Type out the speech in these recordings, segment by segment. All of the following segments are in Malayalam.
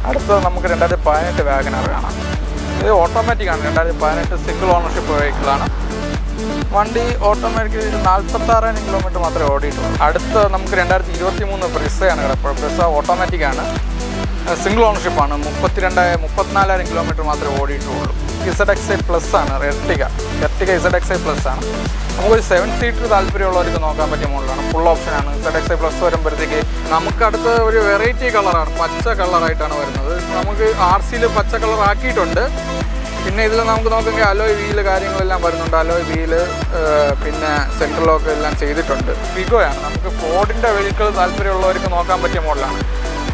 അടുത്തത് നമുക്ക് 2018 വാഗനർ കാണാം. ഇത് ഓട്ടോമാറ്റിക്കാണ്. 2018 സിംഗിൾ ഓണർഷിപ്പ് വെഹിക്കിളാണ്. വണ്ടി ഓട്ടോമാറ്റിക് 46,000 കിലോമീറ്റർ മാത്രമേ ഓടിയിട്ടുള്ളൂ. അടുത്ത നമുക്ക് 2023 ബ്രിസയാണ് കിടപ്പോൾ. ബ്രിസ ഓട്ടോമാറ്റിക്കാണ്, സിംഗിൾ ഓണർഷിപ്പാണ്. 34,000 കിലോമീറ്റർ മാത്രമേ ഓടിയിട്ടുള്ളൂ. ZXi പ്ലസ് ആണ്. എർട്ടിക ZXi പ്ലസ് ആണ്. നമുക്കൊരു 7 സീറ്റർ താല്പര്യമുള്ളവർക്ക് നോക്കാൻ പറ്റിയ മോഡലാണ്. ഫുൾ ഓപ്ഷനാണ്. ZXi പ്ലസ് വരുമ്പോഴത്തേക്ക് നമുക്ക് അടുത്ത ഒരു വെറൈറ്റി കളറാണ്. പച്ച കളറായിട്ടാണ് വരുന്നത്. നമുക്ക് RCയിൽ പച്ച കളർ ആക്കിയിട്ടുണ്ട്. പിന്നെ ഇതിൽ നമുക്ക് നോക്കുമെങ്കിൽ അലോയ് വീല് കാര്യങ്ങളെല്ലാം വരുന്നുണ്ട്. അലോയ് വീല് പിന്നെ സെൻട്രൽ ലോക്ക് എല്ലാം ചെയ്തിട്ടുണ്ട്. ഫിഗോയാണ്. നമുക്ക് ഫോർഡിൻ്റെ വെഹിക്കിൾ താല്പര്യമുള്ളവർക്ക് നോക്കാൻ പറ്റിയ മോഡലാണ്.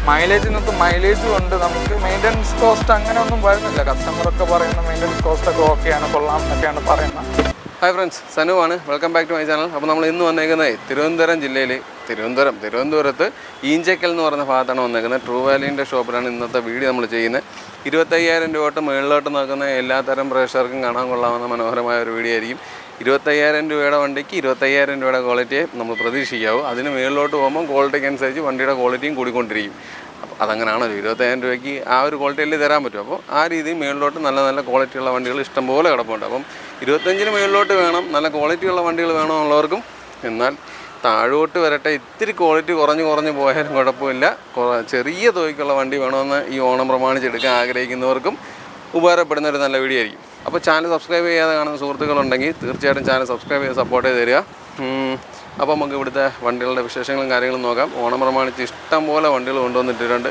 മൈലേജിനകത്ത് മൈലേജും ഉണ്ട്. നമുക്ക് മെയിൻ്റനൻസ് കോസ്റ്റ് അങ്ങനെ ഒന്നും വരുന്നില്ല. കസ്റ്റമറൊക്കെ പറയുന്ന മെയിൻ്റനൻസ് കോസ്റ്റൊക്കെ ഓക്കെയാണ്, കൊള്ളാം എന്നൊക്കെയാണ് പറയുന്നത്. ഹായ് ഫ്രണ്ട്സ്, സനുവാണ്. Welcome back to my channel. അപ്പോൾ നമ്മൾ ഇന്ന് വന്നേക്കുന്നത് തിരുവനന്തപുരം ജില്ലയിൽ തിരുവനന്തപുരത്ത് ഈഞ്ചക്കൽ എന്ന് പറയുന്ന ഭാഗത്താണ് വന്നേക്കുന്നത്. ട്രൂ വാല്യൂൻ്റെ ഷോപ്പിലാണ് ഇന്നത്തെ വീഡിയോ നമ്മൾ ചെയ്യുന്നത്. 25,000 രൂപ തൊട്ട് മുകളിലോട്ട് നോക്കുന്ന എല്ലാത്തരം പ്രേക്ഷകർക്കും കാണാൻ കൊള്ളാവുന്ന മനോഹരമായ ഒരു വീഡിയോ ആയിരിക്കും. 25,000 രൂപയുടെ വണ്ടിക്ക് 25,000 രൂപയുടെ ക്വാളിറ്റിയെ നമ്മൾ പ്രതീക്ഷിക്കാവൂ. അതിന് മുകളിലോട്ട് പോകുമ്പോൾ ക്വാളിറ്റിക്ക് അനുസരിച്ച് വണ്ടിയുടെ ക്വാളിറ്റിയും കൂടിക്കൊണ്ടിരിക്കും. അപ്പോൾ അതങ്ങനെയാണല്ലോ, 25,000 രൂപയ്ക്ക് ആ ഒരു ക്വാളിറ്റിയിൽ തരാൻ പറ്റും. അപ്പോൾ ആ രീതിയിൽ മുകളിലോട്ട് നല്ല നല്ല ക്വാളിറ്റിയുള്ള വണ്ടികൾ ഇഷ്ടംപോലെ കിടപ്പുണ്ട്. അപ്പം 25-ന് മുകളിലോട്ട് വേണം, നല്ല ക്വാളിറ്റിയുള്ള വണ്ടികൾ വേണമെന്നുള്ളവർക്കും, എന്നാൽ താഴോട്ട് വരട്ടെ ഇത്തിരി ക്വാളിറ്റി കുറഞ്ഞ് പോയാലും കുഴപ്പമില്ല, ചെറിയ തുകയ്ക്കുള്ള വണ്ടി വേണമെന്ന് ഈ ഓണം പ്രമാണിച്ചെടുക്കാൻ ആഗ്രഹിക്കുന്നവർക്കും ഉപകാരപ്പെടുന്ന ഒരു നല്ല വീഡിയോ ആയിരിക്കും. അപ്പോൾ ചാനൽ സബ്സ്ക്രൈബ് ചെയ്യാതെ കാണുന്ന സുഹൃത്തുക്കളുണ്ടെങ്കിൽ തീർച്ചയായിട്ടും ചാനൽ സബ്സ്ക്രൈബ് ചെയ്ത് സപ്പോർട്ട് ചെയ്ത് തരിക. അപ്പോൾ നമുക്ക് ഇവിടുത്തെ വണ്ടികളുടെ വിശേഷങ്ങളും കാര്യങ്ങളും നോക്കാം. ഓണം പ്രമാണിച്ച് ഇഷ്ടം പോലെ വണ്ടികൾ കൊണ്ടുവന്നിട്ടുണ്ട്.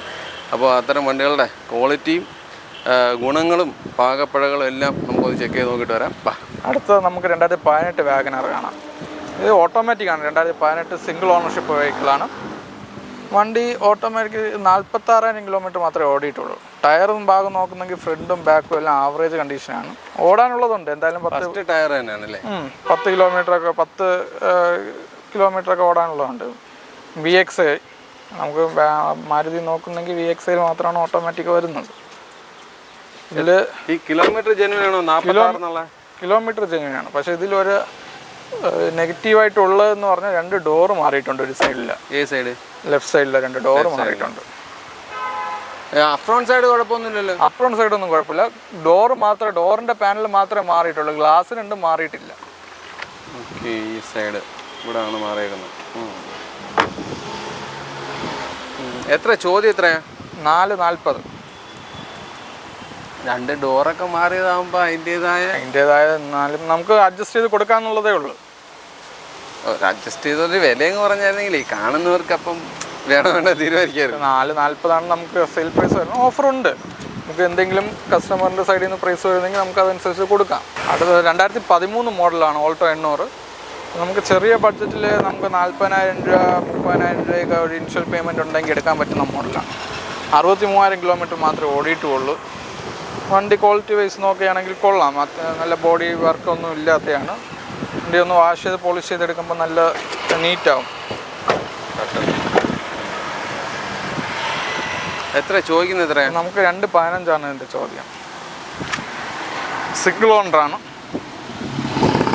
അപ്പോൾ അത്തരം വണ്ടികളുടെ ക്വാളിറ്റിയും ഗുണങ്ങളും പാകപ്പഴകളും എല്ലാം നമുക്കൊന്ന് ചെക്ക് ചെയ്ത് നോക്കിയിട്ട് വരാം. അടുത്തത് നമുക്ക് 2018 വാഗനർ കാണാം. ഇത് ഓട്ടോമാറ്റിക്കാണ്. 2018 സിംഗിൾ ഓണർഷിപ്പ് വെഹിക്കിളാണ്. വണ്ടി ഓട്ടോമാറ്റിക് 46,000 കിലോമീറ്റർ മാത്രമേ ഓടിയിട്ടുള്ളൂ. ടയറും ഭാഗം നോക്കുന്നെങ്കിൽ ഫ്രണ്ടും ബാക്കും എല്ലാം ആവറേജ് കണ്ടീഷനാണ്. ഓടാനുള്ളതുണ്ട് എന്തായാലും. 10 ടയർ തന്നെയാണല്ലേ. 10 കിലോമീറ്ററൊക്കെ ഓടാനുള്ളതുണ്ട്. VXi നമുക്ക് മാരുതി നോക്കുന്നെങ്കിൽ VXiയിൽ മാത്രമാണ് ഓട്ടോമാറ്റിക് വരുന്നത്. ഇതിൽ ഈ കിലോമീറ്റർ ജെന്യുനാണോ? 46 കിലോമീറ്റർ ജെന്യുനാണ്. പക്ഷേ ഇതിലൊരു നെഗറ്റീവായിട്ടുള്ളതെന്ന് പറഞ്ഞാൽ 2 ഡോറ് മാറിയിട്ടുണ്ട്. ഒരു സൈഡിൽ, ലെഫ്റ്റ് സൈഡിൽ 2 ഡോറ് മാറിയിട്ടുണ്ട്. ഫ്രണ്ട് സൈഡ് കുഴപ്പമൊന്നുമില്ലല്ലോ. ഫ്രണ്ട് സൈഡൊന്നും കുഴപ്പമില്ല. ഡോറിൻ്റെ പാനൽ മാത്രമേ മാറിയിട്ടുള്ളൂ. ഗ്ലാസ് 2 മാറിയിട്ടില്ല. ഈ സൈഡ് ഇവിടെ ആണ് മാറിയേക്കുന്നത്. എത്ര ചോദ്യം? എത്രയാ? 440. 2 ഡോറൊക്കെ മാറിയതാകുമ്പോൾ അതിൻ്റെതായ എന്നാലും നമുക്ക് അഡ്ജസ്റ്റ് ചെയ്ത് കൊടുക്കാന്നുള്ളതേ ഉള്ളൂ. അഡ്ജസ്റ്റ് ചെയ്തൊരു വിലയെന്ന് പറഞ്ഞായിരുന്നെങ്കിൽ കാണുന്നവർക്ക് അപ്പം വേണ്ട തീരുമാനിക്കായിരുന്നു. 440 നമുക്ക് സെയിൽ പ്രൈസ് വരുന്നത്. ഓഫറുണ്ട്. നമുക്ക് എന്തെങ്കിലും കസ്റ്റമറിൻ്റെ സൈഡിൽ നിന്ന് പ്രൈസ് വരുന്നെങ്കിൽ നമുക്ക് അതനുസരിച്ച് കൊടുക്കാം. അടുത്ത 2013 മോഡലാണ് ഓൾട്ടോ 800. നമുക്ക് ചെറിയ ബഡ്ജറ്റിൽ നമുക്ക് 40,000 രൂപ 30,000 രൂപയൊക്കെ ഒരു ഇനിഷ്യൽ പേയ്മെൻറ്റ് ഉണ്ടെങ്കിൽ എടുക്കാൻ പറ്റുന്ന മോഡലാണ്. 63,000 കിലോമീറ്റർ മാത്രമേ ഓടിയിട്ടുള്ളൂ. വണ്ടി ക്വാളിറ്റി വൈസ് നോക്കുകയാണെങ്കിൽ കൊള്ളാം. നല്ല ബോഡി വർക്കൊന്നും ഇല്ലാത്തതാണ്. വണ്ടി ഒന്ന് വാഷ് ചെയ്ത് പോളിഷ് ചെയ്തെടുക്കുമ്പോൾ നല്ല നീറ്റാവും. എത്ര ചോദിക്കുന്നത്? എത്ര? നമുക്ക് 2.15 ഇതിൻ്റെ ചോദ്യം. സിംഗിൾ ഓണറാണ്.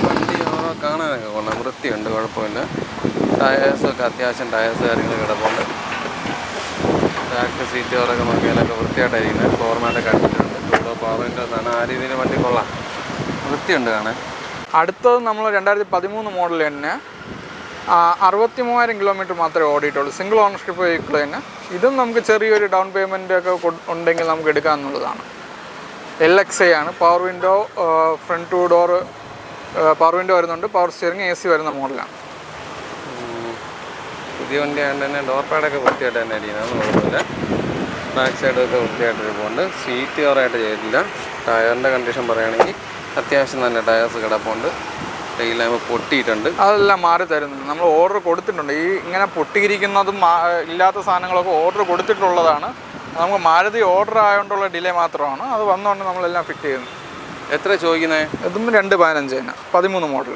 വണ്ടി കാണാനൊക്കെ കൊള്ളാം, വൃത്തിയുണ്ട്, കുഴപ്പമില്ല. ടയേഴ്സൊക്കെ അത്യാവശ്യം ടയേഴ്സ് കാര്യങ്ങൾ കിടപ്പുണ്ട്. ബാക്ക് സീറ്റ് കവറൊക്കെ നോക്കിയാലൊക്കെ വൃത്തിയായിട്ടായിരിക്കുന്നത്. ഫോർമാറ്റൊക്കെ അടിച്ചിട്ടുണ്ട്. പവറിൻ്റെ സാധനം. ആ രീതിയിൽ വണ്ടി കൊള്ളാം, വൃത്തിയുണ്ട് കാണാൻ. അടുത്തത് നമ്മൾ 2013 മോഡൽ തന്നെ 63,000 കിലോമീറ്റർ മാത്രമേ ഓടിയിട്ടുള്ളൂ. സിംഗിൾ ഓണർഷിപ്പ് വെഹിക്കിൾ തന്നെ. ഇതും നമുക്ക് ചെറിയൊരു ഡൗൺ പേയ്മെൻ്റ് ഒക്കെ ഉണ്ടെങ്കിൽ നമുക്ക് എടുക്കാമെന്നുള്ളതാണ്. LXi ആണ്. Power window, front 2 door power window വരുന്നുണ്ട്. പവർ സ്റ്റിയറിംഗ്, AC വരുന്ന മോഡലാണ്. പുതിയ വണ്ടി ആയതുകൊണ്ട് തന്നെ ഡോർ പാഡൊക്കെ വൃത്തിയായിട്ട് തന്നെ അടിക്കുന്നത്, കുഴപ്പമില്ല. ബാക്ക് സൈഡൊക്കെ വൃത്തിയായിട്ടിരിപ്പുണ്ട്. സീറ്റ് കവറായിട്ട് ചെയ്തിട്ടില്ല. ടയറിൻ്റെ കണ്ടീഷൻ പറയുകയാണെങ്കിൽ അത്യാവശ്യം നല്ല ടയേഴ്സ് കിടപ്പുണ്ട്. ടൈലാകുമ്പോൾ പൊട്ടിയിട്ടുണ്ട്. അതെല്ലാം മാറി തരുന്നുണ്ട്. നമ്മൾ ഓർഡർ കൊടുത്തിട്ടുണ്ട്. ഈ ഇങ്ങനെ പൊട്ടിയിരിക്കുന്നതും ഇല്ലാത്ത സാധനങ്ങളൊക്കെ ഓർഡർ കൊടുത്തിട്ടുള്ളതാണ്. നമുക്ക് മാരുതി ഓർഡർ ആയതുകൊണ്ടുള്ള ഡിലേ മാത്രമാണ്. അത് വന്നുകൊണ്ട് നമ്മളെല്ലാം ഫിറ്റ് ചെയ്യുന്നത്. എത്ര ചോദിക്കുന്നത്? ഇതും 2.15 13 മോഡൽ.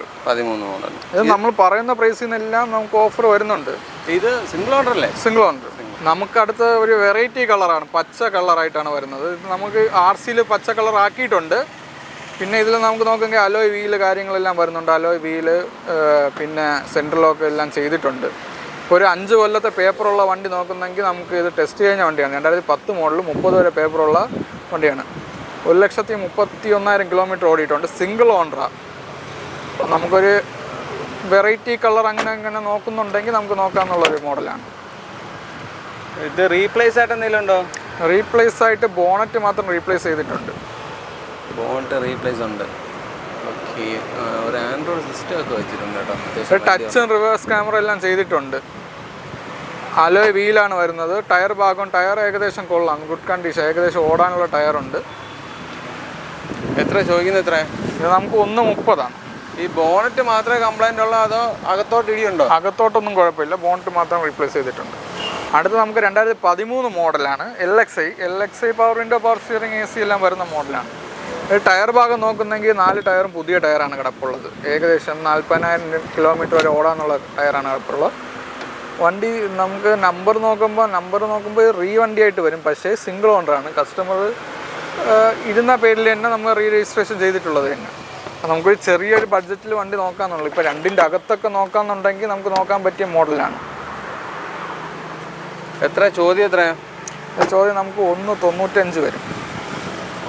ഇത് നമ്മൾ പറയുന്ന പ്രൈസിൽ നിന്നെല്ലാം നമുക്ക് ഓഫർ വരുന്നുണ്ട്. ഇത് സിംഗിൾ ഓർഡർ അല്ലേ? Single order. നമുക്ക് അടുത്ത ഒരു വെറൈറ്റി കളറാണ്. പച്ച കളറായിട്ടാണ് വരുന്നത്. ഇത് നമുക്ക് RCയിൽ പച്ച കളർ ആക്കിയിട്ടുണ്ട്. പിന്നെ ഇതിൽ നമുക്ക് നോക്കുമെങ്കിൽ അലോയ് വീല് കാര്യങ്ങളെല്ലാം വരുന്നുണ്ട്. അലോയ് വീല് പിന്നെ സെൻട്രൽ ലോക്ക് എല്ലാം ചെയ്തിട്ടുണ്ട്. ഒരു 5 കൊല്ലത്തെ പേപ്പറുള്ള വണ്ടി നോക്കുന്നെങ്കിൽ നമുക്ക് ഇത് ടെസ്റ്റ് കഴിഞ്ഞ വണ്ടിയാണ്. 2010 മോഡൽ 30 വരെ പേപ്പറുള്ള വണ്ടിയാണ്. 1,31,000 കിലോമീറ്റർ ഓടിയിട്ടുണ്ട്. സിംഗിൾ ഓണറാണ്. നമുക്കൊരു വെറൈറ്റി കളർ അങ്ങനെ നോക്കുന്നുണ്ടെങ്കിൽ നമുക്ക് നോക്കാമെന്നുള്ളൊരു മോഡലാണ്. ഇത് റീപ്ലേസ് ആയിട്ട് എന്തെങ്കിലും ഉണ്ടോ? റീപ്ലേസ് ആയിട്ട് ബോണറ്റ് മാത്രം റീപ്ലേസ് ചെയ്തിട്ടുണ്ട്. ബോണറ്റ് റീപ്ലേസ് ഉണ്ട്. ഓക്കെ. ഒരു ആൻഡ്രോയിഡ് സിസ്റ്റം ഒക്കെ വെച്ചിട്ടുണ്ട് കേട്ടോ. ടച്ച് ആൻഡ് റിവേഴ്സ് ക്യാമറ എല്ലാം ചെയ്തിട്ടുണ്ട്. അലോയ് വീലാണ് വരുന്നത്. ടയർ ഏകദേശം കൊള്ളാം, ഗുഡ് കണ്ടീഷൻ, ഏകദേശം ഓടാനുള്ള ടയറുണ്ട്. എത്ര ചോദിക്കുന്നത്? എത്ര? ഇത് നമുക്ക് 1,30 ഈ ബോണറ്റ് മാത്രമേ കംപ്ലൈൻ്റ് ഉള്ളൂ അതോ അകത്തോട്ട് ഇടിയുണ്ടോ? അകത്തോട്ടൊന്നും കുഴപ്പമില്ല, ബോണറ്റ് മാത്രം റീപ്ലേസ് ചെയ്തിട്ടുണ്ട്. അടുത്ത് നമുക്ക് 2013 മോഡലാണ് LXI power window, power steering, AC എല്ലാം വരുന്ന മോഡലാണ്. ടയർ ഭാഗം നോക്കുന്നെങ്കിൽ 4 ടയറും പുതിയ ടയറാണ് കിടപ്പുള്ളത്. ഏകദേശം 40,000 കിലോമീറ്റർ വരെ ഓടാനുള്ള ടയറാണ് കിടപ്പുള്ളത്. വണ്ടി നമുക്ക് നമ്പർ നോക്കുമ്പോൾ വണ്ടിയായിട്ട് വരും. പക്ഷേ സിംഗിൾ ഓണറാണ്. കസ്റ്റമർ ഇരുന്ന പേരിൽ തന്നെ നമ്മൾ രജിസ്ട്രേഷൻ ചെയ്തിട്ടുള്ളത് തന്നെ. നമുക്കൊരു ചെറിയൊരു ബഡ്ജറ്റിൽ വണ്ടി നോക്കാമെന്നുള്ളൂ. ഇപ്പോൾ 2ൻ്റെ അകത്തൊക്കെ നോക്കാമെന്നുണ്ടെങ്കിൽ നമുക്ക് നോക്കാൻ പറ്റിയ മോഡലാണ്. എത്ര ചോദ്യം? എത്രയാണ് ചോദ്യം? നമുക്ക് 1,95 വരും.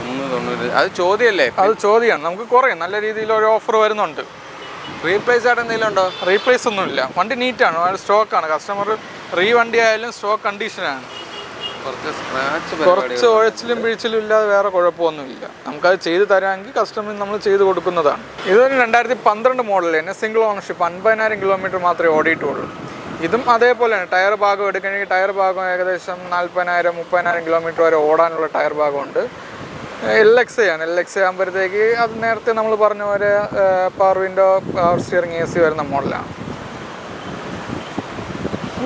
1,90. അത് ചോദ്യമല്ലേ? അത് ചോദ്യമാണ്. നമുക്ക് കുറയും, നല്ല രീതിയിൽ ഒരു ഓഫർ വരുന്നുണ്ട്. റീപ്ലേസ് ആയിട്ട് എന്തെങ്കിലും ഉണ്ടോ? റീപ്ലേസ് ഒന്നുമില്ല. വണ്ടി നീറ്റാണ്, സ്റ്റോക്കാണ്. കസ്റ്റമർ വണ്ടി ആയാലും സ്റ്റോക്ക് കണ്ടീഷനാണ്. കുറച്ച് ഉഴച്ചിലും പിഴിച്ചിലും ഇല്ലാതെ വേറെ കുഴപ്പമൊന്നുമില്ല. നമുക്കത് ചെയ്ത് തരാമെങ്കിൽ കസ്റ്റമറിന് നമ്മൾ ചെയ്ത് കൊടുക്കുന്നതാണ്. ഇതൊരു 2012 മോഡൽ തന്നെ, സിംഗിൾ ഓണർഷിപ്പ്, 50,000 കിലോമീറ്റർ മാത്രമേ ഓടിയിട്ടുള്ളൂ. ഇതും അതേപോലെയാണ്. ടയർ ഭാഗം എടുക്കണമെങ്കിൽ ടയർ ഭാഗം ഏകദേശം 40,000 30,000 കിലോമീറ്റർ വരെ ഓടാനുള്ള ടയർ ഭാഗമുണ്ട്. LXI ആണ്. LXI ആകുമ്പോഴത്തേക്ക് അത് നേരത്തെ നമ്മൾ പറഞ്ഞ പോലെ power window, power steering, AC വരുന്ന മോഡലാണ്.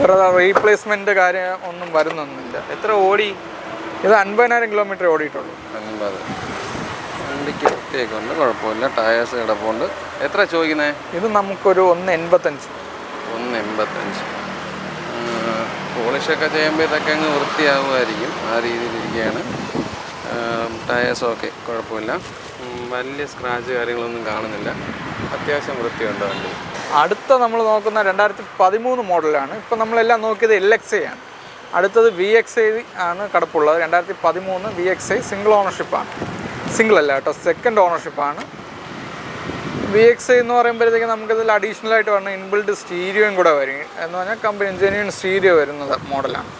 വേറെ റീപ്ലേസ്മെൻറ്റ് കാര്യം ഒന്നും വരുന്നൊന്നുമില്ല. എത്ര ഓടി? ഇത് 50,000 കിലോമീറ്റർ ഓടിയിട്ടുള്ളൂ. 50. വണ്ടിക്ക് വൃത്തിയൊക്കെ കുഴപ്പമില്ല. ടയേഴ്സ് കിടപ്പുണ്ട്. എത്ര ചോദിക്കുന്നത്? ഇത് നമുക്കൊരു 1,85. 1,85. പോളിഷൊക്കെ ചെയ്യുമ്പോൾ ഇതൊക്കെ അങ്ങ് വൃത്തിയാവുമായിരിക്കും. ആ രീതിയിലിരിക്കുകയാണ്. ടയേഴ്സൊക്കെ കുഴപ്പമില്ല. വലിയ സ്ക്രാച്ച് കാര്യങ്ങളൊന്നും കാണുന്നില്ല. അത്യാവശ്യം വൃത്തിയുണ്ട് വണ്ടി. അടുത്ത നമ്മൾ നോക്കുന്ന 2013 മോഡലാണ്. ഇപ്പം നമ്മളെല്ലാം നോക്കിയത് LXI ആണ്. അടുത്തത് VXI ആണ് കിടപ്പുള്ളത്. 2013 VXI സിംഗിൾ ഓണർഷിപ്പാണ്. സിംഗിൾ അല്ല കേട്ടോ, സെക്കൻഡ് ഓണർഷിപ്പാണ്. VXI എന്ന് പറയുമ്പോഴത്തേക്ക് നമുക്കിതിൽ അഡീഷണൽ ആയിട്ട് പറഞ്ഞ ഇൻബിൽഡ് സ്റ്റീരിയോയും കൂടെ വരും. എന്ന് പറഞ്ഞാൽ കമ്പനി ജെന്യൂൻ സ്റ്റീരിയോ വരുന്നത് മോഡലാണ്.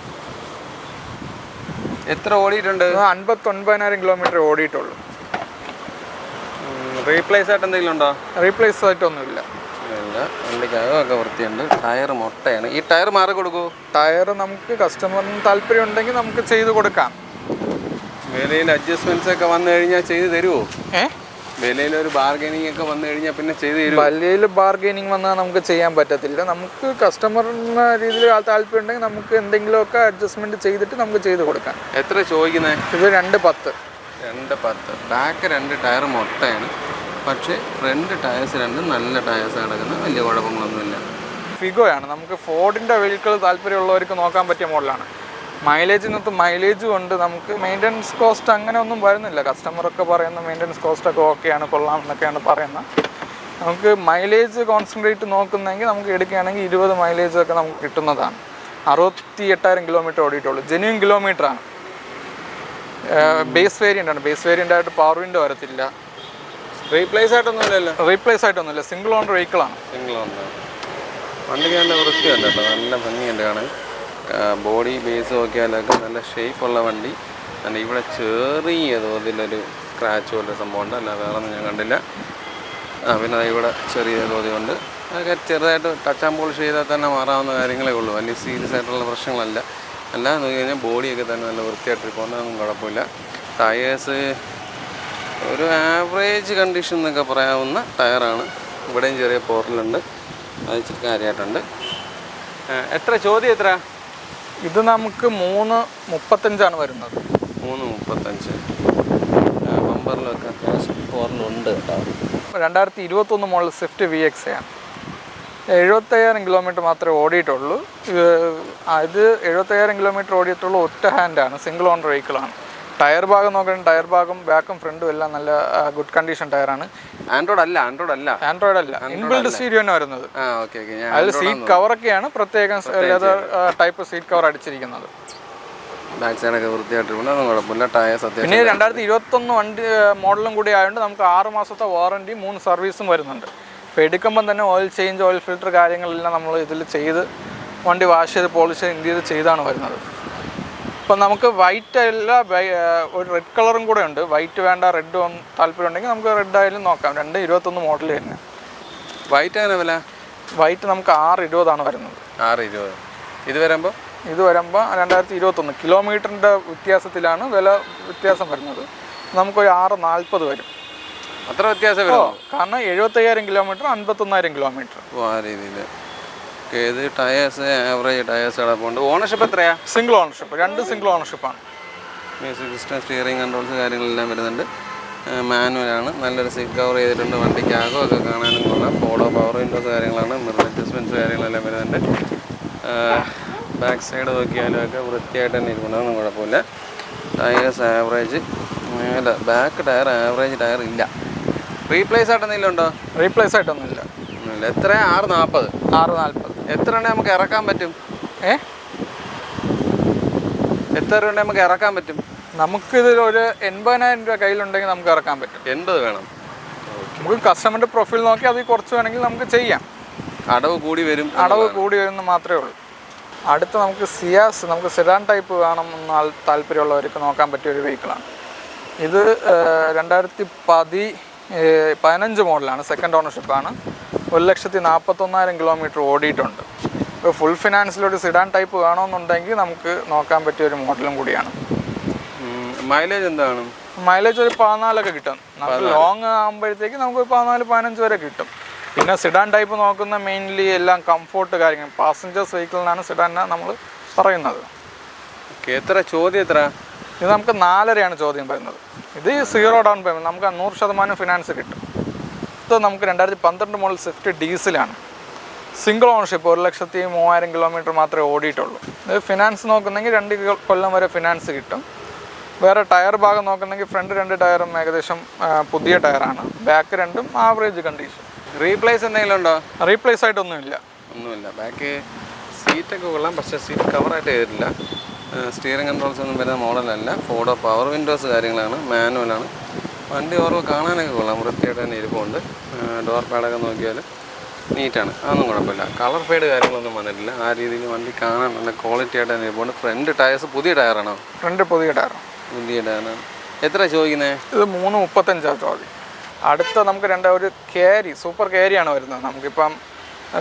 എത്ര ഓടിയിട്ടുണ്ട്? 59,000 കിലോമീറ്റർ ഓടിയിട്ടുള്ളൂ. റീപ്ലേസ് ആയിട്ട് എന്തെങ്കിലും ഉണ്ടോ? റീപ്ലേസ് ആയിട്ടൊന്നുമില്ല. ഇല്ല. വണ്ടിക്ക് അകമൊക്കെ വൃത്തിയുണ്ട്. ടയർ മൊട്ടയാണ്. ഈ ടയർ മാറി കൊടുക്കൂ? ടയർ നമുക്ക് കസ്റ്റമറിന് താല്പര്യം ഉണ്ടെങ്കിൽ നമുക്ക് ചെയ്ത് കൊടുക്കാം. വിലയിൽ അഡ്ജസ്റ്റ്മെന്റ്സ് ഒക്കെ വന്നു കഴിഞ്ഞാൽ ചെയ്ത് തരുമോ? വിലയിൽ ഒരു ബാർഗനിങ് ഒക്കെ വന്നു കഴിഞ്ഞാൽ പിന്നെ ചെയ്ത് തരുമോ? വിലയിൽ ബാർഗനിങ് വന്നാൽ നമുക്ക് ചെയ്യാൻ പറ്റത്തില്ല. നമുക്ക് കസ്റ്റമറിന് രീതിയിൽ താല്പര്യം ഉണ്ടെങ്കിൽ നമുക്ക് എന്തെങ്കിലുമൊക്കെ അഡ്ജസ്റ്റ്മെന്റ് ചെയ്തിട്ട് നമുക്ക് ചെയ്ത് കൊടുക്കാം. എത്ര ചോദിക്കുന്നത്? ഇത് 2,10. 2,10. ബാക്ക് 2 ടയർ മൊട്ടയാണ്. പക്ഷേ ഫ്രണ്ട് ടയേഴ്സ് 2 നല്ല ടയേഴ്സ് കിടക്കുന്നത്. വലിയ കുഴപ്പങ്ങളൊന്നുമില്ല. ഫിഗോയാണ്. നമുക്ക് ഫോർഡിൻ്റെ വെഹിക്കിൾ താല്പര്യമുള്ളവർക്ക് നോക്കാൻ പറ്റിയ മോഡലാണ്. മൈലേജിനകത്ത് മൈലേജും ഉണ്ട്. നമുക്ക് മെയിൻ്റനൻസ് കോസ്റ്റ് അങ്ങനെ ഒന്നും വരുന്നില്ല. കസ്റ്റമറൊക്കെ പറയുന്ന മെയിൻ്റനൻസ് കോസ്റ്റൊക്കെ ഓക്കെയാണ്, കൊള്ളാം എന്നൊക്കെയാണ് പറയുന്നത്. നമുക്ക് മൈലേജ് കോൺസെൻട്രേറ്റ് നോക്കുന്നെങ്കിൽ നമുക്ക് എടുക്കുകയാണെങ്കിൽ 20 മൈലേജൊക്കെ നമുക്ക് കിട്ടുന്നതാണ്. 68,000 കിലോമീറ്റർ ഓടിയിട്ടുള്ളൂ. ജെന്യൂൻ കിലോമീറ്ററാണ്. ബേസ് വേരിയൻ്റ് ആണ്. ബേസ് വേരിയൻ്റ് ആയിട്ട് പവർ വിൻഡോ വരത്തില്ല. റീപ്ലേസ് ആയിട്ടൊന്നുമില്ലല്ലോ? റീപ്ലേസ് ആയിട്ടൊന്നുമില്ല. സിംഗിൾ ഓണർ വെഹിക്കിളാണ്. Single owner. വണ്ടിക്ക് നല്ല വൃത്തിയുണ്ട് കേട്ടോ, നല്ല ഭംഗിയുണ്ട് കാണാൻ. ബോഡി ബേസ് നോക്കിയാലൊക്കെ നല്ല ഷേപ്പുള്ള വണ്ടി. അല്ല ഇവിടെ ചെറിയ തോതിലൊരു സ്ക്രാച്ച് പോലെ സംഭവമുണ്ട്. അല്ല വേറെ ഒന്നും ഞാൻ കണ്ടില്ല. പിന്നെ ഇവിടെ ചെറിയ തോതിയുണ്ട്. അതൊക്കെ ചെറുതായിട്ട് ടച്ച് ആൻഡ് പോളിഷ് ചെയ്താൽ തന്നെ മാറാവുന്ന കാര്യങ്ങളേ ഉള്ളൂ. വലിയ സീരിയസ് ആയിട്ടുള്ള പ്രശ്നങ്ങളല്ല. അല്ലാതെ നോക്കി കഴിഞ്ഞാൽ ബോഡിയൊക്കെ തന്നെ നല്ല വൃത്തിയായിട്ട് പോകുന്നതൊന്നും കുഴപ്പമില്ല. ടയേഴ്സ് ഒരു ആവറേജ് കണ്ടീഷൻ എന്നൊക്കെ പറയാവുന്ന ടയറാണ്. ഇവിടെയും ചെറിയ പോർട്ടലുണ്ട്, അത് ഇച്ചിരി കാര്യമായിട്ടുണ്ട്. എത്ര ചോദ്യം? എത്ര? ഇത് നമുക്ക് 3,35 വരുന്നത്. 3,35. ബമ്പറിലൊക്കെ അത്യാവശ്യം പോർട്ടലുണ്ട് കേട്ടോ. 2021 മോഡൽ സ്വിഫ്റ്റ് VXI ആണ്. 75,000 കിലോമീറ്റർ മാത്രമേ ഓടിയിട്ടുള്ളൂ. ഇത് 75,000 കിലോമീറ്റർ ഓടിയിട്ടുള്ളൂ. ഒറ്റ ഹാൻഡാണ്. സിംഗിൾ ഓണർ വെഹിക്കിളാണ്. ടയർ ഭാഗം നോക്കുകയാണെങ്കിൽ ടയർ ഭാഗം ബാക്കും ഫ്രണ്ടും എല്ലാം നല്ല ഗുഡ് കണ്ടീഷൻ ടയറാണ്. ആൻഡ്രോയിഡ് അല്ല ഇൻബിൽഡ് സ്റ്റീരിയോ തന്നെ വരുന്നത്. ഓക്കെ. അതിൽ സീറ്റ് കവറൊക്കെയാണ് പ്രത്യേകം ലെതർ ടൈപ്പ് സീറ്റ് കവർ അടിച്ചിരിക്കുന്നത്. ബാക്ക് സൈഡൊക്കെ വൃത്തിയായിട്ടുണ്ട്, അതൊന്നും കുഴപ്പമില്ല. ടയേഴ്സ് പിന്നെ 2021 വണ്ടി മോഡലും കൂടി ആയതുകൊണ്ട് നമുക്ക് 6 മാസത്തെ വാറണ്ടി 3 സർവീസും വരുന്നുണ്ട്. ഇപ്പോൾ എടുക്കുമ്പം തന്നെ ഓയിൽ ചേഞ്ച്, ഓയിൽ ഫിൽറ്റർ കാര്യങ്ങളെല്ലാം നമ്മൾ ഇതിൽ ചെയ്ത് വണ്ടി വാഷ് ചെയ്ത് പോളിഷ് ചെയ്ത് ചെയ്താണ് വരുന്നത്. ഇപ്പം നമുക്ക് വൈറ്റ് അല്ല, ഒരു റെഡ് കളറും കൂടെ ഉണ്ട്. വൈറ്റ് വേണ്ട, റെഡ് താല്പര്യം ഉണ്ടെങ്കിൽ നമുക്ക് റെഡ് ആയാലും നോക്കാം. 2021 മോഡൽ തന്നെ. വൈറ്റ് അങ്ങനെ വില? വൈറ്റ് നമുക്ക് 620 വരുന്നത്. 620. ഇത് വരുമ്പോൾ 2021 കിലോമീറ്ററിൻ്റെ വ്യത്യാസത്തിലാണ് വില വ്യത്യാസം വരുന്നത്. നമുക്കൊരു 640 വരും. അത്ര വ്യത്യാസം വരുമോ? കാരണം 75,000 കിലോമീറ്റർ, 51,000 കിലോമീറ്റർ. ആ രീതിയിൽ. ഇത് ടയേഴ്സ് ആവറേജ് ടയേഴ്സ് കിടപ്പുണ്ട്. ഓണർഷിപ്പ് എത്രയാ? സിംഗിൾ ഓണർഷിപ്പ്, 2 സിംഗിൾ ഓണർഷിപ്പാണ്. മ്യൂസിക് സിസ്റ്റം, സ്റ്റിയറിംഗ് കൺട്രോൾസ് കാര്യങ്ങളെല്ലാം വരുന്നുണ്ട്. മാനുവലാണ്. നല്ലൊരു സീറ്റ് കവർ ചെയ്തിട്ടുണ്ട്. വണ്ടിക്ക് അകമൊക്കെ കാണാനും കൊള്ളാം. ഫോളോ പവർ വിൻഡോസ് കാര്യങ്ങളാണ്. മിറർ അഡ്ജസ്റ്റ്മെൻറ്റ്സ് കാര്യങ്ങളെല്ലാം വരുന്നുണ്ട്. ബാക്ക് സൈഡ് നോക്കിയാലും ഒക്കെ വൃത്തിയായിട്ട് തന്നെ ഇരിക്കുന്നതൊന്നും കുഴപ്പമില്ല. ടയേഴ്സ് ആവറേജ് അല്ല, ബാക്ക് ടയർ ആവറേജ് ടയർ ഇല്ല. റീപ്ലേസ് ആയിട്ട് എന്തെങ്കിലും ഉണ്ടോ? റീപ്ലേസ് ആയിട്ടൊന്നുമില്ല. എത്ര? 640. എത്ര രൂപ നമുക്ക് ഇറക്കാൻ പറ്റും? എത്ര രൂപ നമുക്ക് ഇറക്കാൻ പറ്റും? നമുക്കിതിൽ ഒരു 80,000 രൂപ കയ്യിലുണ്ടെങ്കിൽ നമുക്ക് ഇറക്കാൻ പറ്റും. 80 വേണം. നമുക്ക് കസ്റ്റമറിൻ്റെ പ്രൊഫൈൽ നോക്കി അതിൽ കുറച്ച് വേണമെങ്കിൽ നമുക്ക് ചെയ്യാം. അടവ് കൂടി വരുമെന്ന് മാത്രമേ ഉള്ളൂ. അടുത്ത നമുക്ക് സിയാസ്, നമുക്ക് സെഡാൻ ടൈപ്പ് വേണമെന്ന് താല്പര്യമുള്ളവർക്ക് നോക്കാൻ പറ്റിയ ഒരു വെഹിക്കിളാണ്. ഇത് 2015 മോഡലാണ്. സെക്കൻഡ് ഓണർഷിപ്പാണ്. 1,41,000 കിലോമീറ്റർ ഓടിയിട്ടുണ്ട്. ഇപ്പോൾ ഫുൾ ഫിനാൻസിലൊരു സിഡാൻ ടൈപ്പ് വേണമെന്നുണ്ടെങ്കിൽ നമുക്ക് നോക്കാൻ പറ്റിയ ഒരു മോഡലും കൂടിയാണ്. മൈലേജ് എന്താണ്? മൈലേജ് ഒരു 14 കിട്ടും. നമുക്ക് ലോങ് ആകുമ്പോഴത്തേക്ക് നമുക്ക് 14-15 വരെ കിട്ടും. പിന്നെ സിഡാൻ ടൈപ്പ് നോക്കുന്ന മെയിൻലി എല്ലാം കംഫോർട്ട് കാര്യങ്ങൾ, പാസഞ്ചേഴ്സ് വെഹിക്കിളിനാണ് സിഡാൻ നമ്മൾ പറയുന്നത്. എത്ര ചോദ്യം? എത്ര? ഇത് നമുക്ക് 4.5 ചോദ്യം വരുന്നത്. ഇത് 0 ഡൗൺ പേയ്മെൻറ്റ്, നമുക്ക് 100% ഫിനാൻസ് കിട്ടും. ഇത് നമുക്ക് 2012 മോഡൽ സ്വിഫ്റ്റ് ഡീസലാണ്. സിംഗിൾ ഓണർഷിപ്പ്, 1,03,000 കിലോമീറ്റർ മാത്രമേ ഓടിയിട്ടുള്ളൂ. ഇത് ഫിനാൻസ് നോക്കുന്നെങ്കിൽ 2 കൊല്ലം വരെ ഫിനാൻസ് കിട്ടും. വേറെ ടയർ ഭാഗം നോക്കുന്നെങ്കിൽ ഫ്രണ്ട് 2 ടയറും ഏകദേശം പുതിയ ടയറാണ്. ബാക്ക് 2ഉം ആവറേജ് കണ്ടീഷൻ. റീപ്ലേസ് എന്തെങ്കിലും ഉണ്ടോ? റീപ്ലേസ് ആയിട്ടൊന്നുമില്ല. ബാക്ക് സീറ്റൊക്കെ കൊള്ളാം, പക്ഷേ സീറ്റ് കവറായിട്ട് ചെയ്തിട്ടില്ല. സ്റ്റിയറിംഗ് കൺട്രോൾസ് ഒന്നും വരുന്ന മോഡലല്ല. ഫോർഡ് പവർ വിൻഡോസ് കാര്യങ്ങളാണ്. മാനുവലാണ്. വണ്ടി ഓർവ് കാണാനൊക്കെ കൊള്ളാം, വൃത്തിയായിട്ട് തന്നെ ഇരിപ്പുണ്ട്. ഡോർ പാഡൊക്കെ നോക്കിയാൽ നീറ്റാണ്, അതൊന്നും കുഴപ്പമില്ല. കളർ ഫെയ്ഡ് കാര്യങ്ങളൊന്നും വന്നിട്ടില്ല. ആ രീതിയിൽ വണ്ടി കാണാൻ നല്ല ക്വാളിറ്റി ആയിട്ട് തന്നെ ഇരിപ്പുണ്ട്. ഫ്രണ്ട് ടയേഴ്സ് പുതിയ ടയറാണോ? ഫ്രണ്ട് പുതിയ ടയറാണ്. എത്ര ചോദിക്കുന്നത്? ഇത് 335 ചോദ്യം. അടുത്ത നമുക്ക് ഒരു ക്യാരി, സൂപ്പർ ക്യാരിയാണ് വരുന്നത്. നമുക്കിപ്പം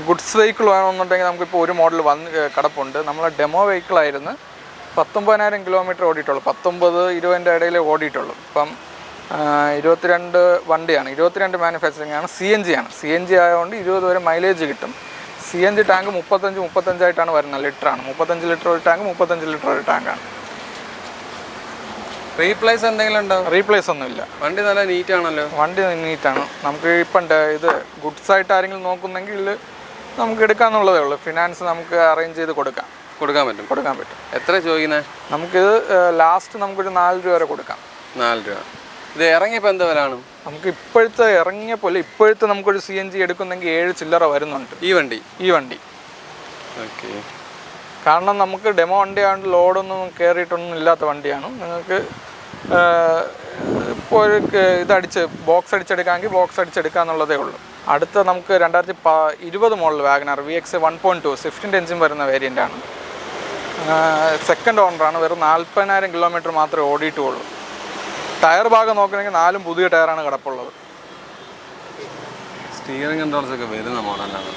ഗുഡ്സ് വെഹിക്കിൾ വേണമെന്നുണ്ടെങ്കിൽ നമുക്കിപ്പോൾ ഒരു മോഡൽ കിടപ്പുണ്ട്. നമ്മളെ ഡെമോ വെഹിക്കിളായിരുന്നു. 19,000 കിലോമീറ്റർ ഓടിയിട്ടുള്ളൂ. 19-20 ഇടയിൽ ഓടിയിട്ടുള്ളൂ. ഇപ്പം 22 വണ്ടിയാണ്. 22 മാനുഫാക്ചറിങ് ആണ്. CNG ആണ്. CNG ആയതുകൊണ്ട് 20 വരെ മൈലേജ് കിട്ടും. CNG ടാങ്ക് 35 ആയിട്ടാണ് വരുന്നത്. ലിറ്ററാണ്. 35 ലിറ്റർ ഒരു ടാങ്ക്, 35 ലിറ്റർ ഒരു ടാങ്കാണ്. റീപ്ലേസ് എന്തെങ്കിലും ഉണ്ടോ? റീപ്ലേസ് ഒന്നുമില്ല. വണ്ടി നല്ല നീറ്റാണല്ലോ. വണ്ടി നീറ്റാണ്. നമുക്ക് ഇപ്പം ഇത് ഗുഡ്സ് ആയിട്ട് ആരെങ്കിലും നോക്കുന്നെങ്കിൽ നമുക്ക് എടുക്കാമെന്നുള്ളതേ ഉള്ളൂ. ഫിനാൻസ് നമുക്ക് അറേഞ്ച് ചെയ്ത് കൊടുക്കാൻ പറ്റും. എത്ര ചോദിക്കുന്നത്? നമുക്കിത് ലാസ്റ്റ് നമുക്കൊരു 4 രൂപ വരെ കൊടുക്കാം. 4 രൂപ. ഇത് ഇറങ്ങിയപ്പോൾ എന്താ വിലയാണ്? നമുക്ക് ഇപ്പോഴത്തെ നമുക്കൊരു CNG എടുക്കുന്നെങ്കിൽ 7 ചില്ലറ വരുന്നുണ്ട്. ഈ വണ്ടി ഓക്കെ. കാരണം നമുക്ക് ഡെമോ വണ്ടി ആയതുകൊണ്ട് ലോഡൊന്നും കയറിയിട്ടൊന്നും ഇല്ലാത്ത വണ്ടിയാണ്. നിങ്ങൾക്ക് ഇപ്പോൾ ഒരു ബോക്സ് അടിച്ചെടുക്കാമെങ്കിൽ ബോക്സ് അടിച്ചെടുക്കാന്നുള്ളതേ ഉള്ളൂ. അടുത്ത നമുക്ക് 2020 മോഡൽ വാഗനർ VX 1.2 സ്വിഫ്റ്റിൻ്റെ എഞ്ചിൻ വരുന്ന വേരിയൻ്റാണ്. സെക്കൻഡ് ഓണറാണ്. വെറും 40,000 കിലോമീറ്റർ മാത്രമേ ഓടിയിട്ടുള്ളൂ. ടയർ ഭാഗം നോക്കണമെങ്കിൽ 4 പുതിയ ടയറാണ് കിടപ്പുള്ളത്. സ്റ്റിയറിംഗ് കൺട്രോൾസ് ഒക്കെ വരുന്ന മോഡലാണ്.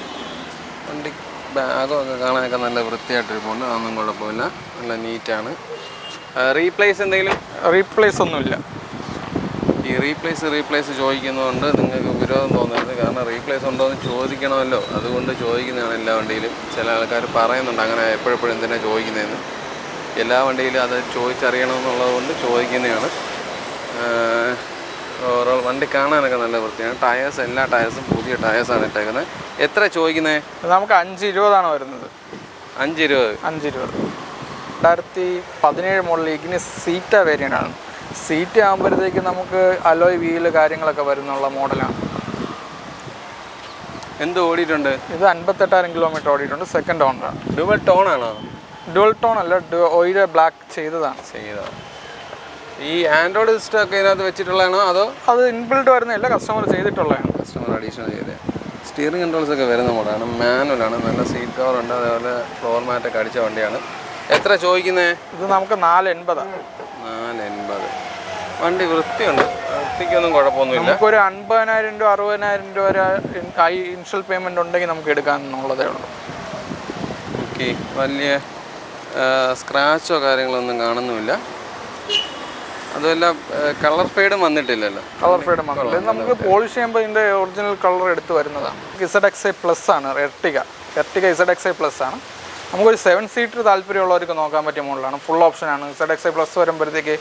വണ്ടി ബാഗൊക്കെ കാണാനൊക്കെ നല്ല വൃത്തിയായിട്ടിരിപ്പുണ്ട്, അതൊന്നും കുഴപ്പമില്ല, നല്ല നീറ്റാണ്. റീപ്ലേസ് എന്തെങ്കിലും? റീപ്ലേസ് ഒന്നുമില്ല. ഈ റീപ്ലേസ് ചോദിക്കുന്നതുകൊണ്ട് നിങ്ങൾക്ക് വിരോധം തോന്നരുത്. കാരണം റീപ്ലേസ് ഉണ്ടോ എന്ന് ചോദിക്കണമല്ലോ, അതുകൊണ്ട് ചോദിക്കുന്നതാണ് എല്ലാ വണ്ടിയിലും. ചില ആൾക്കാർ പറയുന്നുണ്ട് അങ്ങനെ എപ്പോഴെപ്പോഴും എന്തിനാണ് ചോദിക്കുന്നതെന്ന്. എല്ലാ വണ്ടിയിലും അത് ചോദിച്ചറിയണമെന്നുള്ളത് കൊണ്ട് ചോദിക്കുന്നതാണ്. ഓവറോൾ വണ്ടി കാണാനൊക്കെ നല്ല വൃത്തിയാണ്. ടയേഴ്സ് എല്ലാ ടയേഴ്സും പുതിയ ടയേഴ്സാണ് ഇട്ടേക്കുന്നത്. എത്ര ചോദിക്കുന്നത്? നമുക്ക് 520 വരുന്നത്. 520. 2017 മോഡൽ ഇഗ്നിസ് സീറ്റ വേരിയൻ്റാണ്. സീറ്റ് ആകുമ്പോഴത്തേക്ക് നമുക്ക് അലോയ് വീല് കാര്യങ്ങളൊക്കെ വരുന്നുള്ള മോഡലാണ്. എന്ത് ഓടിയിട്ടുണ്ട്? ഇത് 58,000 കിലോമീറ്റർ ഓടിയിട്ടുണ്ട്. സെക്കൻഡ് ഓണറാണ്. ഡുവൽ ടോൺ ആണോ? ഡുവൽ ടോൺ അല്ല, ഓയിൽ ബ്ലാക്ക് ചെയ്തതാണ്. ഈ ആൻഡ്രോയിഡ് സിസ്റ്റം ഒക്കെ ഇതിനകത്ത് വെച്ചിട്ടുള്ളതാണോ അതോ അത് ഇൻബിൽഡ് വരുന്നതല്ല, കസ്റ്റമർ ചെയ്തിട്ടുള്ളതാണ്. കസ്റ്റമർ അഡീഷണൽ ചെയ്തത്. സ്റ്റിയറിംഗ് കൺട്രോൾസ് ഒക്കെ വരുന്ന മോഡാണ്, മാനുവലാണ്, നല്ല സീറ്റ് കവർ ഉണ്ട്, അതേപോലെ ഫ്ലോർ മാറ്റൊക്കെ അടിച്ച വണ്ടിയാണ്. എത്ര ചോദിക്കുന്നത്? ഇത് നമുക്ക് 480. 480. വണ്ടി വൃത്തിയുണ്ട്, വൃത്തിക്കൊന്നും കുഴപ്പമൊന്നുമില്ല. നമുക്കൊരു 50,000 രൂപ 60,000 രൂപ വരെ ഇനിഷ്യൽ പേയ്മെൻറ്റ് ഉണ്ടെങ്കിൽ നമുക്ക് എടുക്കാമെന്നുള്ളതേ ഉള്ളൂ. ഓക്കെ, വലിയ സ്ക്രാച്ചോ കാര്യങ്ങളൊന്നും കാണുന്നുമില്ല. അതുമല്ല കളർ ഫെയ്ഡും വന്നിട്ടില്ലല്ലോ. കളർ ഫെയ്ഡും വന്നില്ല. ഇത് നമുക്ക് പോളിഷ് ചെയ്യുമ്പോൾ ഇതിൻ്റെ ഒറിജിനൽ കളർ എടുത്ത് വരുന്നതാണ്. ZXi പ്ലസ് ആണ് എർട്ടിക ZXi പ്ലസ് ആണ്. നമുക്കൊരു 7 സീറ്റർ താല്പര്യമുള്ളവർക്ക് നോക്കാൻ പറ്റിയ മോഡലാണ്. ഫുൾ ഓപ്ഷനാണ്. ZXi പ്ലസ് വരുമ്പോഴത്തേക്ക്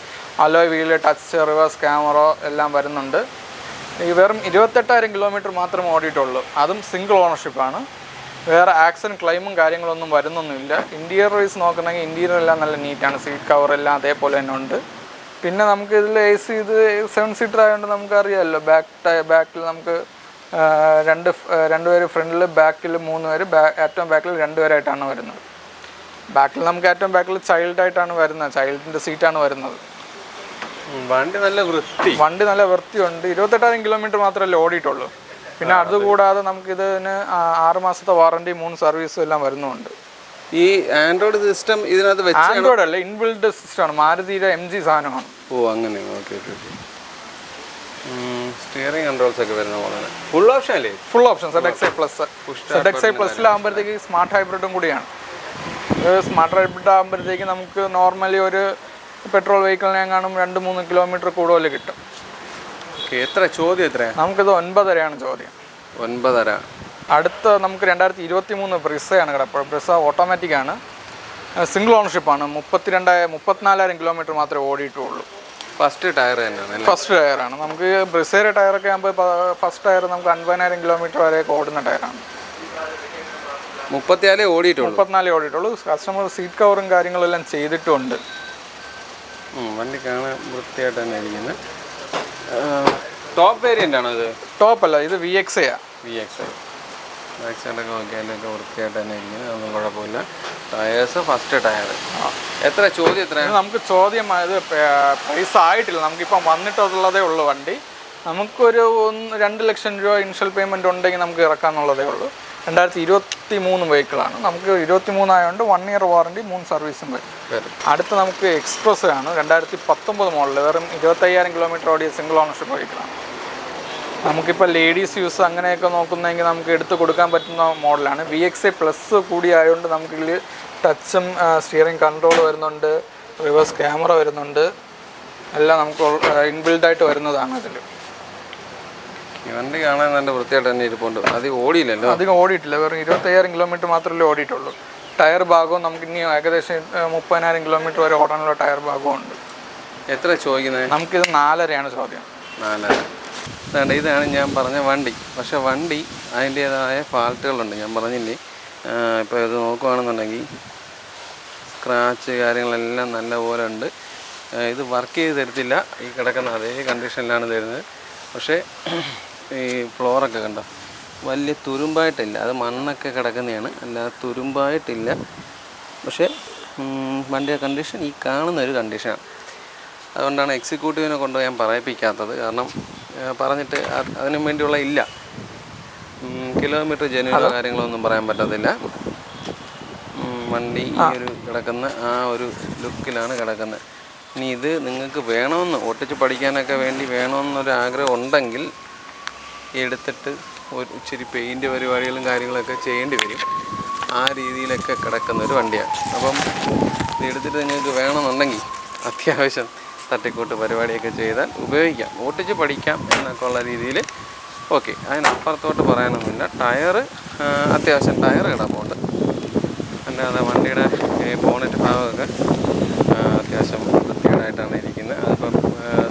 alloy wheel, touch, reverse camera എല്ലാം വരുന്നുണ്ട്. ഈ വെറും 28,000 കിലോമീറ്റർ മാത്രമേ ഓടിയിട്ടുള്ളൂ. അതും സിംഗിൾ ഓണർഷിപ്പാണ്. വേറെ ആക്സിഡൻറ്റ് ക്ലെയിമും കാര്യങ്ങളൊന്നും വരുന്നൊന്നുമില്ല. ഇൻറ്റീരിയർ വൈസ് നോക്കണമെങ്കിൽ ഇൻറ്റീരിയർ എല്ലാം നല്ല നീറ്റാണ്. സീറ്റ് കവറെല്ലാം അതേപോലെ തന്നെ ഉണ്ട്. പിന്നെ നമുക്ക് ഇതിൽ AC ഇത് 7 സീറ്റർ ആയതുകൊണ്ട് നമുക്കറിയാമല്ലോ, ബാക്കിൽ നമുക്ക് രണ്ട് പേര് ഫ്രണ്ടിൽ, ബാക്കിൽ 3 പേര്, ഏറ്റവും ബാക്കിൽ 2 പേരായിട്ടാണ് വരുന്നത്. ബാക്കിൽ നമുക്ക് ഏറ്റവും ബാക്കിൽ ചൈൽഡായിട്ടാണ് വരുന്നത്, ചൈൽഡിൻ്റെ സീറ്റാണ് വരുന്നത്. വണ്ടി നല്ല വൃത്തിയുണ്ട്. 28,000 കിലോമീറ്റർ മാത്രമല്ലേ ഓടിയിട്ടുള്ളൂ. പിന്നെ അതുകൂടാതെ നമുക്കിതിന് 6 മാസത്തെ വാറണ്ടി, 3 സർവീസും എല്ലാം വരുന്നുണ്ട്. ഈ ആൻഡ്രോയിഡ് സിസ്റ്റം ഇതിനകത്ത് വെച്ച് ആൻഡ്രോയിഡ് അല്ല, ഇൻബിൽഡ് സിസ്റ്റമാണ്. മാരുതിയുടെ MG സാധനമാണ്. അങ്ങനെ. ഓക്കെ. സ്റ്റിയറിംഗ് കൺട്രോൾസ് ഒക്കെ വരുന്ന മോഡലാണ്. ഫുൾ ഓപ്ഷൻ അല്ലേ? Full option. ZXi plus. ZXi പ്ലസ്സിലാകുമ്പോഴത്തേക്ക് സ്മാർട്ട് ഹൈബ്രിഡും കൂടിയാണ്. സ്മാർട്ട് ഹൈബ്രിഡ് ആകുമ്പോഴത്തേക്ക് നമുക്ക് നോർമലി ഒരു പെട്രോൾ വെഹിക്കിളിനെങ്ങാനും 2-3 കിലോമീറ്റർ കൂടുതൽ കിട്ടും. എത്ര ചോദ്യം? എത്ര? നമുക്കിത് 9.5 ചോദ്യം. 9.5. അടുത്ത നമുക്ക് 2023 ബ്രിസയാണ് കിടപ്പോൾ. ബ്രിസ ഓട്ടോമാറ്റിക്കാണ്, സിംഗിൾ ഓണർഷിപ്പാണ്. 34,000 കിലോമീറ്റർ മാത്രമേ ഓടിയിട്ടുള്ളൂ. ഫസ്റ്റ് ടയർ തന്നെയാണ്? ഫസ്റ്റ് ടയറാണ്. നമുക്ക് ബ്രിസയുടെ ടയറൊക്കെ ആകുമ്പോൾ ഫസ്റ്റ് ടയർ നമുക്ക് 50,000 കിലോമീറ്റർ വരെയൊക്കെ ഓടുന്ന ടയറാണ്. 34 ഓടിയിട്ടുള്ളൂ. കസ്റ്റമർ സീറ്റ് കവറും കാര്യങ്ങളെല്ലാം ചെയ്തിട്ടുണ്ട്. വണ്ടി കാണാൻ വൃത്തിയായിട്ട് തന്നെ ഇരിക്കുന്നത്. ടോപ്പ് വേരിയൻ്റ് ആണോ ഇത്? ടോപ്പ് അല്ല, ഇത് VXi. ബാക്ക് സൈഡൊക്കെ നോക്കിയാലൊക്കെ വൃത്തിയായിട്ട് തന്നെ ഇരിക്കുന്നത്, അതൊന്നും കുഴപ്പമില്ല. Tyres first tyre. എത്ര ചോദ്യം? എത്ര? നമുക്ക് ചോദ്യം ഇത് പ്രൈസ് ആയിട്ടില്ല, നമുക്കിപ്പം വന്നിട്ടുള്ളതേ ഉള്ളൂ വണ്ടി. നമുക്കൊരു 2 ലക്ഷം രൂപ ഇനിഷ്യൽ പേയ്മെൻറ്റ് ഉണ്ടെങ്കിൽ നമുക്ക് ഇറക്കാമെന്നുള്ളതേ ഉള്ളൂ. 2023 വെഹിക്കിളാണ്. നമുക്ക് 23 ആയതുകൊണ്ട് 1 ഇയർ വാറണ്ടി, 3 സർവീസും വരും. അടുത്ത് നമുക്ക് എക്സ്പ്രസ് ആണ്. 2019 മോഡൽ, വെറും 25,000 കിലോമീറ്റർ ഓടിയ സിംഗിൾ ഓണർഷിപ്പ് വെഹിക്കിളാണ്. നമുക്കിപ്പോൾ ലേഡീസ് യൂസ് അങ്ങനെയൊക്കെ നോക്കുന്നതെങ്കിൽ നമുക്ക് എടുത്ത് കൊടുക്കാൻ പറ്റുന്ന മോഡലാണ്. VXi പ്ലസ് കൂടി ആയതുകൊണ്ട് നമുക്കിതിൽ ടച്ചും സ്റ്റിയറിംഗ് കൺട്രോൾ വരുന്നുണ്ട്, റിവേഴ്സ് ക്യാമറ വരുന്നുണ്ട്, എല്ലാം നമുക്ക് ഇൻബിൽഡായിട്ട് വരുന്നതാണ് ഇതിൽ. വണ്ടി കാണാൻ നല്ല വൃത്തിയായിട്ട് തന്നെ ഇരിപ്പുണ്ട്. അധികം ഓടിയില്ലല്ലോ? അധികം ഓടിയിട്ടില്ല, വെറും 25,000 കിലോമീറ്റർ മാത്രമല്ലേ ഓടിയിട്ടുള്ളൂ. ടയർ ഭാഗവും നമുക്ക് ഇനി ഏകദേശം 30,000 കിലോമീറ്റർ വരെ ഓടാനുള്ള ടയർ ഭാഗവും ഉണ്ട്. എത്ര ചോദിക്കുന്നത്? നമുക്കിത് 4.5 ചോദ്യം. 4.5. ഇതാണ് ഞാൻ പറഞ്ഞ വണ്ടി. പക്ഷേ വണ്ടി അതിൻ്റേതായ ഫാൾട്ടുകളുണ്ട്. ഞാൻ പറഞ്ഞില്ലേ, ഇപ്പോൾ ഇത് നോക്കുകയാണെന്നുണ്ടെങ്കിൽ സ്ക്രാച്ച് കാര്യങ്ങളെല്ലാം നല്ലപോലെ ഉണ്ട്. ഇത് വർക്ക് ചെയ്ത് തരത്തില്ല. ഈ കിടക്കുന്ന അതേ കണ്ടീഷനിലാണ് തരുന്നത്. പക്ഷേ ഈ ഫ്ലോറൊക്കെ കണ്ടോ, വലിയ തുരുമ്പായിട്ടില്ല. അത് മണ്ണൊക്കെ കിടക്കുന്നതാണ്, അല്ലാതെ തുരുമ്പായിട്ടില്ല. പക്ഷേ വണ്ടിയുടെ കണ്ടീഷൻ ഈ കാണുന്നൊരു കണ്ടീഷനാണ്. അതുകൊണ്ടാണ് എക്സിക്യൂട്ടീവിനെ കൊണ്ട് ഞാൻ പറയിപ്പിക്കാത്തത്. കാരണം പറഞ്ഞിട്ട് അതിനു വേണ്ടിയുള്ള ഇല്ല, കിലോമീറ്റർ ജനുവലോ കാര്യങ്ങളൊന്നും പറയാൻ പറ്റത്തില്ല. വണ്ടി ഈ ഒരു കിടക്കുന്ന ആ ഒരു ലുക്കിലാണ് കിടക്കുന്നത്. ഇനി ഇത് നിങ്ങൾക്ക് വേണമെന്ന് ഒട്ടിച്ച് പഠിക്കാനൊക്കെ വേണ്ടി വേണമെന്നൊരു ആഗ്രഹം ഉണ്ടെങ്കിൽ എടുത്തിട്ട് ഒരു ഇച്ചിരി പെയിൻറ്റ് പരിപാടികളും കാര്യങ്ങളൊക്കെ ചെയ്യേണ്ടി വരും. ആ രീതിയിലൊക്കെ കിടക്കുന്നൊരു വണ്ടിയാണ്. അപ്പം ഇത് എടുത്തിട്ട് നിങ്ങൾക്ക് വേണമെന്നുണ്ടെങ്കിൽ അത്യാവശ്യം തട്ടിക്കൂട്ട് പരിപാടിയൊക്കെ ചെയ്താൽ ഉപയോഗിക്കാം, ഓട്ടിച്ച് പഠിക്കാം എന്നൊക്കെ ഉള്ള രീതിയിൽ. ഓക്കെ, അതിനപ്പുറത്തോട്ട് പറയാനൊന്നുമില്ല. ടയറ് അത്യാവശ്യം ടയർ കിടപ്പുണ്ട്. അല്ലാതെ വണ്ടിയുടെ ബോണറ്റ് ഭാഗമൊക്കെ അത്യാവശ്യം വൃത്തികേടായിട്ടാണ് ഇരിക്കുന്നത്. അതിപ്പം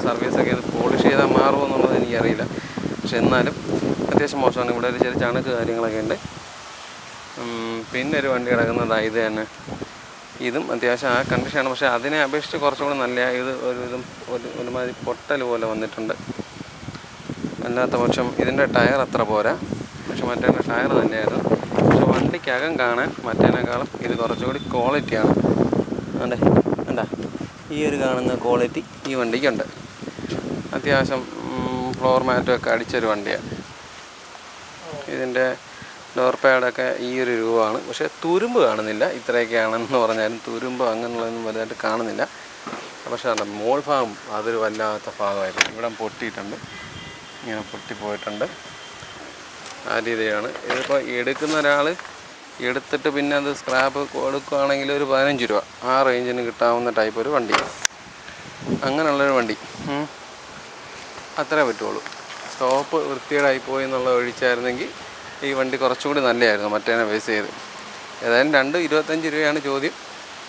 സർവീസൊക്കെ ഇത് പോളിഷ് ചെയ്താൽ മാറുമോ എന്നുള്ളത് എനിക്കറിയില്ല. പക്ഷെ എന്നാലും അത്യാവശ്യം മോശമാണ്. ഇവിടെ ഒരു ചെറിയ ചണക്ക് കാര്യങ്ങളൊക്കെ ഉണ്ട്. പിന്നെ ഒരു വണ്ടി കിടക്കുന്നത് ഇത് തന്നെ. ഇതും അത്യാവശ്യം ആ കണ്ടീഷനാണ്. പക്ഷേ അതിനെ അപേക്ഷിച്ച് കുറച്ചും കൂടി നല്ല ഇത് ഒരുമാതിരി പൊട്ടൽ പോലെ വന്നിട്ടുണ്ട്. അല്ലാത്ത പക്ഷം ഇതിൻ്റെ ടയർ അത്ര പോരാ. പക്ഷെ മറ്റേതിൻ്റെ ടയർ തന്നെയായിരുന്നു. പക്ഷെ വണ്ടിക്കകം കാണാൻ മറ്റേതിനേക്കാളും ഇത് കുറച്ചുകൂടി ക്വാളിറ്റിയാണ്. അതെ എന്താ ഈ ഒരു കാണുന്ന ക്വാളിറ്റി ഈ വണ്ടിക്കുണ്ട്. അത്യാവശ്യം ഫ്ലോർ മാറ്റൊക്കെ അടിച്ചൊരു വണ്ടിയാണ്. ഇതിൻ്റെ ഡോർ പാഡൊക്കെ ഈ ഒരു രൂപമാണ്. പക്ഷേ തുരുമ്പ് കാണുന്നില്ല. ഇത്രയൊക്കെയാണെന്ന് പറഞ്ഞാലും തുരുമ്പ് അങ്ങനെയുള്ളതൊന്നും വലുതായിട്ട് കാണുന്നില്ല. പക്ഷേ അല്ല മോൾ ഭാഗം അതൊരു വല്ലാത്ത ഭാഗമായിരുന്നു. ഇവിടെ പൊട്ടിയിട്ടുണ്ട്, ഇങ്ങനെ പൊട്ടിപ്പോയിട്ടുണ്ട്. ആ രീതിയാണ്. ഇതിപ്പോൾ എടുക്കുന്ന ഒരാൾ എടുത്തിട്ട് പിന്നെ അത് സ്ക്രാപ്പ് കൊടുക്കുകയാണെങ്കിൽ ഒരു 15 രൂപ ആ റേഞ്ചിന് കിട്ടാവുന്ന ടൈപ്പ് ഒരു വണ്ടി, അങ്ങനെയുള്ളൊരു വണ്ടി അത്രേ പറ്റുള്ളൂ. സ്റ്റോപ്പ് വൃത്തികേടായിപ്പോയി എന്നുള്ളത് ഒഴിച്ചായിരുന്നെങ്കിൽ ഈ വണ്ടി കുറച്ചുകൂടി നല്ലതായിരുന്നു മറ്റേനെ ബേസ് ചെയ്ത്. ഏതായാലും 25 രൂപയാണ് ചോദ്യം.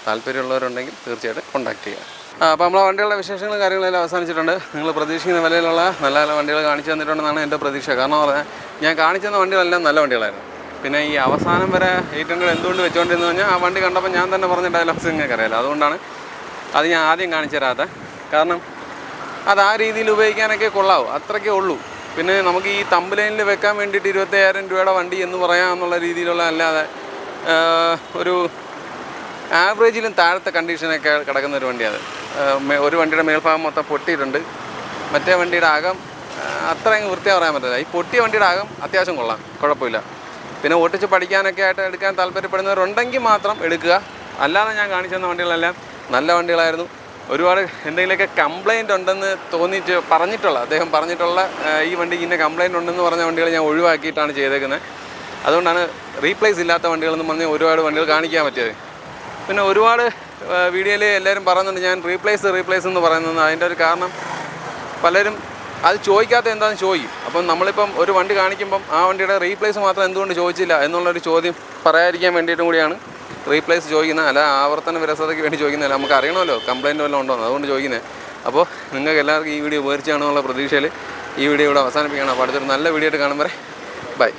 താല്പര്യമുള്ളവരുണ്ടെങ്കിൽ തീർച്ചയായിട്ടും കോൺടാക്ട് ചെയ്യുക. അപ്പോൾ നമ്മളെ വണ്ടികളുടെ വിശേഷങ്ങളും കാര്യങ്ങളെല്ലാം അവസാനിച്ചിട്ടുണ്ട്. നിങ്ങൾ പ്രതീക്ഷിക്കുന്ന വിലയിലുള്ള നല്ല നല്ല വണ്ടികൾ കാണിച്ചു തന്നിട്ടുണ്ടെന്നാണ് എൻ്റെ പ്രതീക്ഷ. കാരണം പറഞ്ഞാൽ ഞാൻ കാണിച്ചു തന്ന വണ്ടികളെല്ലാം നല്ല വണ്ടികളായിരുന്നു. പിന്നെ ഈ അവസാനം വരെ 800 എന്തുകൊണ്ട് വെച്ചുകൊണ്ടിരുന്നു പറഞ്ഞാൽ ആ വണ്ടി കണ്ടപ്പോൾ ഞാൻ തന്നെ പറഞ്ഞ ഡയലോഗ്സ് നിങ്ങൾക്ക് അറിയാമല്ലോ. അതുകൊണ്ടാണ് അത് ഞാൻ ആദ്യം കാണിച്ചു തരാത്ത. കാരണം അത് ആ രീതിയിൽ ഉപയോഗിക്കാനൊക്കെ കൊള്ളാവും, അത്രയ്ക്കേ ഉള്ളൂ. പിന്നെ നമുക്ക് ഈ തമ്പലൈനിൽ വെക്കാൻ വേണ്ടിയിട്ട് 25,000 രൂപയുടെ വണ്ടി എന്ന് പറയാമെന്നുള്ള രീതിയിലുള്ള അല്ലാതെ ഒരു ആവറേജിലും താഴത്തെ കണ്ടീഷനൊക്കെ കിടക്കുന്ന ഒരു വണ്ടിയാണ്. ഒരു വണ്ടിയുടെ മേൽഭാഗം മൊത്തം പൊട്ടിയിട്ടുണ്ട്. മറ്റേ വണ്ടിയുടെ അകം അത്ര അങ്ങ് വൃത്തിയായി പറയാൻ പറ്റില്ല. ഈ പൊട്ടിയ വണ്ടിയുടെ അകം അത്യാവശ്യം കൊള്ളാം, കുഴപ്പമില്ല. പിന്നെ ഓട്ടിച്ച് പഠിക്കാനൊക്കെ ആയിട്ട് എടുക്കാൻ താല്പര്യപ്പെടുന്നവരുണ്ടെങ്കിൽ മാത്രം എടുക്കുക. അല്ലാതെ ഞാൻ കാണിച്ചു തന്ന വണ്ടികളെല്ലാം നല്ല വണ്ടികളായിരുന്നു. ഒരുപാട് എന്തെങ്കിലുമൊക്കെ കംപ്ലയിൻ്റ് ഉണ്ടെന്ന് അദ്ദേഹം പറഞ്ഞിട്ടുള്ള ഈ വണ്ടിക്ക് ഇന്ന കംപ്ലയിൻ്റ് ഉണ്ടെന്ന് പറഞ്ഞ വണ്ടികൾ ഞാൻ ഒഴിവാക്കിയിട്ടാണ് ചെയ്തേക്കുന്നത്. അതുകൊണ്ടാണ് റീപ്ലേസ് ഇല്ലാത്ത വണ്ടികളെന്ന് പറഞ്ഞ് ഒരുപാട് വണ്ടികൾ കാണിക്കാൻ പറ്റിയത്. പിന്നെ ഒരുപാട് വീഡിയോയിൽ എല്ലാവരും പറയുന്നുണ്ട് ഞാൻ റീപ്ലേസ് എന്ന് പറയുന്നത്. അതിൻ്റെ ഒരു കാരണം പലരും അത് ചോദിക്കാത്ത എന്താണെന്ന് ചോദിക്കും. അപ്പം നമ്മളിപ്പം ഒരു വണ്ടി കാണിക്കുമ്പം ആ വണ്ടിയുടെ റീപ്ലേസ് മാത്രം എന്തുകൊണ്ട് ചോദിച്ചില്ല എന്നുള്ളൊരു ചോദ്യം പറയാതിരിക്കാൻ വേണ്ടിയിട്ടും കൂടിയാണ് റീപ്ലേസ് ചോദിക്കുന്നത്. അല്ല ആവർത്തന വിരസതയ്ക്ക് വേണ്ടി ചോദിക്കുന്നതല്ല, നമുക്ക് അറിയണമല്ലോ കംപ്ലയിൻ്റ് വല്ലതും ഉണ്ടോ, അതുകൊണ്ട് ചോദിക്കുന്നത്. അപ്പോൾ നിങ്ങൾക്ക് എല്ലാവർക്കും ഈ വീഡിയോ ഉപകരിച്ചാണെന്നുള്ള പ്രതീക്ഷയിൽ ഈ വീഡിയോ ഇവിടെ അവസാനിപ്പിക്കുകയാണ്. അപ്പോൾ അടുത്തൊരു നല്ല വീഡിയോ ആയിട്ട് കാണും വരെ ബൈ.